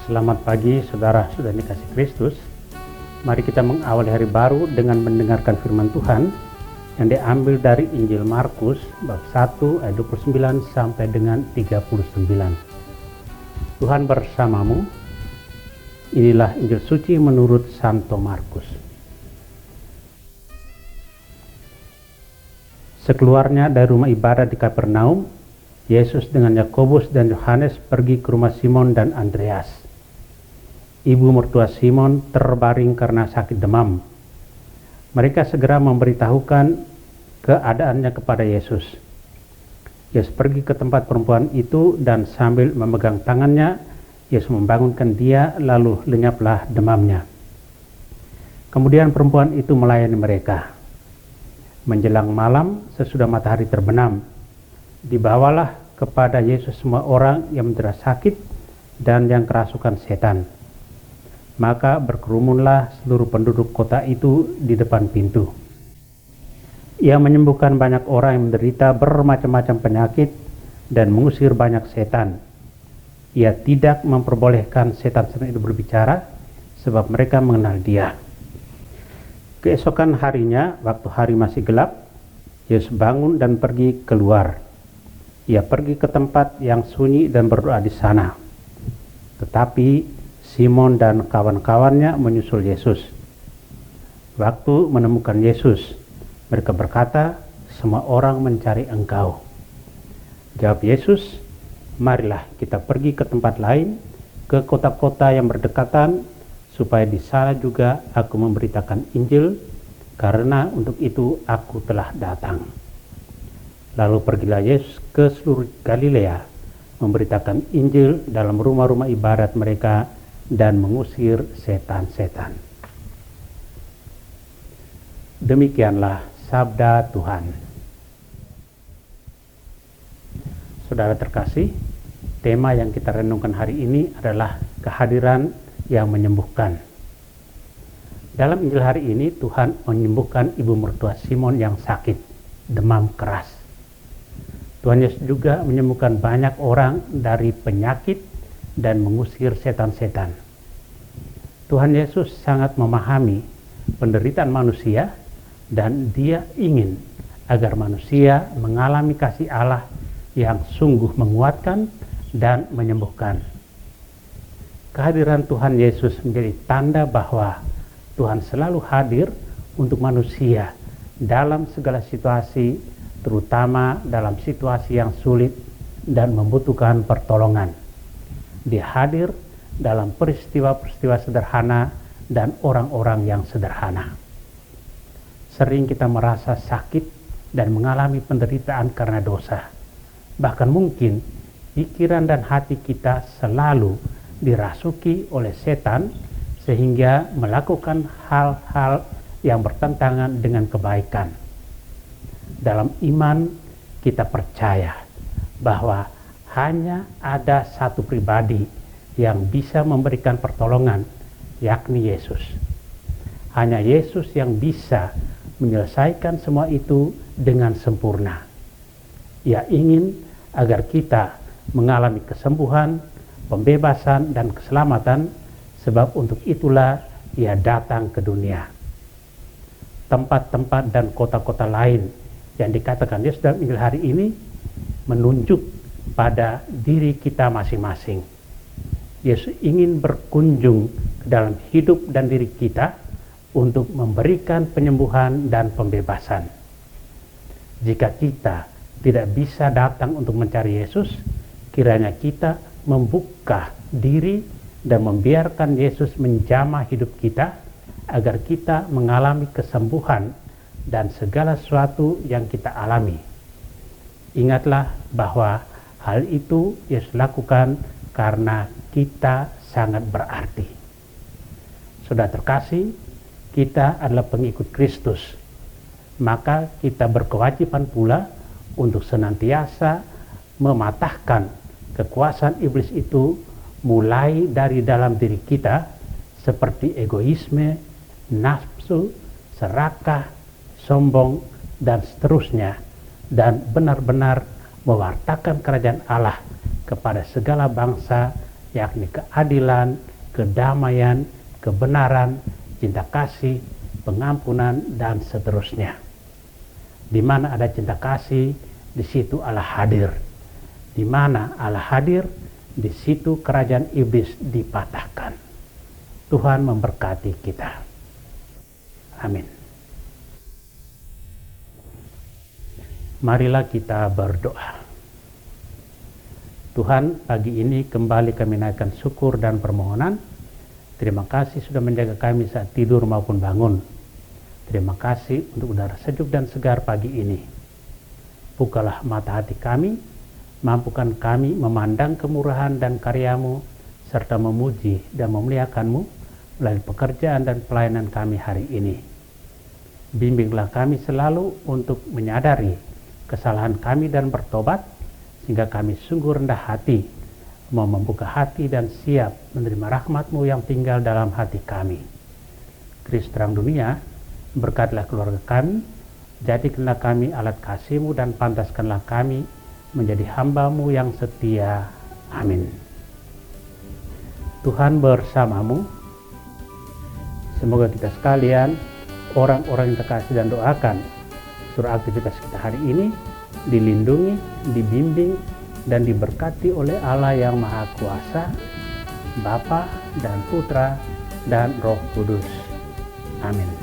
Selamat pagi saudara-saudari kasih Kristus. Mari kita mengawali hari baru dengan mendengarkan firman Tuhan yang diambil dari Injil Markus bab 1 ayat 29 sampai dengan 39. Tuhan bersamamu. Inilah Injil suci menurut Santo Markus. Sekeluarnya dari rumah ibadah di Kapernaum, Yesus dengan Yakobus dan Yohanes pergi ke rumah Simon dan Andreas. Ibu mertua Simon terbaring karena sakit demam. Mereka segera memberitahukan keadaannya kepada Yesus. Yesus pergi ke tempat perempuan itu dan sambil memegang tangannya, Yesus membangunkan dia, lalu lenyaplah demamnya. Kemudian perempuan itu melayani mereka. Menjelang malam, sesudah matahari terbenam, dibawalah kepada Yesus semua orang yang menderita sakit dan yang kerasukan setan. Maka berkerumunlah seluruh penduduk kota itu di depan pintu. Ia menyembuhkan banyak orang yang menderita bermacam-macam penyakit dan mengusir banyak setan. Ia tidak memperbolehkan setan-setan itu berbicara, sebab mereka mengenal dia. Keesokan harinya, waktu hari masih gelap, Yesus bangun dan pergi keluar. Ia pergi ke tempat yang sunyi dan berdoa di sana. Tetapi Simon dan kawan-kawannya menyusul Yesus. Waktu menemukan Yesus, mereka berkata, "Semua orang mencari Engkau." Jawab Yesus, "Marilah kita pergi ke tempat lain, ke kota-kota yang berdekatan, supaya di sana juga aku memberitakan Injil, karena untuk itu aku telah datang." Lalu pergilah Yesus ke seluruh Galilea, memberitakan Injil dalam rumah-rumah ibadat mereka dan mengusir setan-setan. Demikianlah sabda Tuhan. Saudara terkasih, tema yang kita renungkan hari ini adalah kehadiran yang menyembuhkan. Dalam Injil hari ini, Tuhan menyembuhkan ibu mertua Simon yang sakit, demam keras. Tuhan Yesus juga menyembuhkan banyak orang dari penyakit dan mengusir setan-setan. Tuhan Yesus sangat memahami penderitaan manusia dan Dia ingin agar manusia mengalami kasih Allah yang sungguh menguatkan dan menyembuhkan. Kehadiran Tuhan Yesus menjadi tanda bahwa Tuhan selalu hadir untuk manusia dalam segala situasi, terutama dalam situasi yang sulit dan membutuhkan pertolongan. Dia hadir dalam peristiwa-peristiwa sederhana dan orang-orang yang sederhana. Sering kita merasa sakit dan mengalami penderitaan karena dosa. Bahkan mungkin pikiran dan hati kita selalu dirasuki oleh setan sehingga melakukan hal-hal yang bertentangan dengan kebaikan. Dalam iman kita percaya bahwa hanya ada satu pribadi yang bisa memberikan pertolongan, yakni Yesus. Hanya Yesus yang bisa menyelesaikan semua itu dengan sempurna. Ia ingin agar kita mengalami kesembuhan, pembebasan, dan keselamatan, sebab untuk itulah Ia datang ke dunia. Tempat-tempat dan kota-kota lain yang dikatakan Yesus dalam Injil hari ini menunjuk pada diri kita masing-masing. Yesus ingin berkunjung ke dalam hidup dan diri kita untuk memberikan penyembuhan dan pembebasan. Jika kita tidak bisa datang untuk mencari Yesus, kiranya kita membuka diri dan membiarkan Yesus menjamah hidup kita agar kita mengalami kesembuhan dan segala sesuatu yang kita alami. Ingatlah bahwa hal itu Yesus lakukan karena kita sangat berarti. Saudara terkasih, kita adalah pengikut Kristus, maka kita berkewajiban pula untuk senantiasa mematahkan kekuasaan iblis itu mulai dari dalam diri kita, seperti egoisme, nafsu, serakah, sombong, dan seterusnya, dan benar-benar mewartakan kerajaan Allah kepada segala bangsa yakni keadilan, kedamaian, kebenaran, cinta kasih, pengampunan, dan seterusnya. Di mana ada cinta kasih, di situ Allah hadir. Di mana Allah hadir, di situ kerajaan iblis dipatahkan. Tuhan memberkati kita. Amin. Marilah kita berdoa. Tuhan, pagi ini kembali kami naikkan syukur dan permohonan. Terima kasih sudah menjaga kami saat tidur maupun bangun. Terima kasih untuk udara sejuk dan segar pagi ini. Bukalah mata hati kami, mampukan kami memandang kemurahan dan karya-Mu, serta memuji dan memuliakan-Mu melalui pekerjaan dan pelayanan kami hari ini. Bimbinglah kami selalu untuk menyadari kesalahan kami dan bertobat, sehingga kami sungguh rendah hati, mau membuka hati dan siap menerima rahmat-Mu yang tinggal dalam hati kami. Kristus terang dunia, berkatilah keluarga kami, jadikanlah kami alat kasih-Mu dan pantaskanlah kami menjadi hamba-Mu yang setia. Amin. Tuhan bersamamu. Semoga kita sekalian, orang-orang yang terkasih dan doakan, seluruh aktivitas kita hari ini dilindungi, dibimbing, dan diberkati oleh Allah yang Maha Kuasa, Bapa dan Putra dan Roh Kudus. Amin.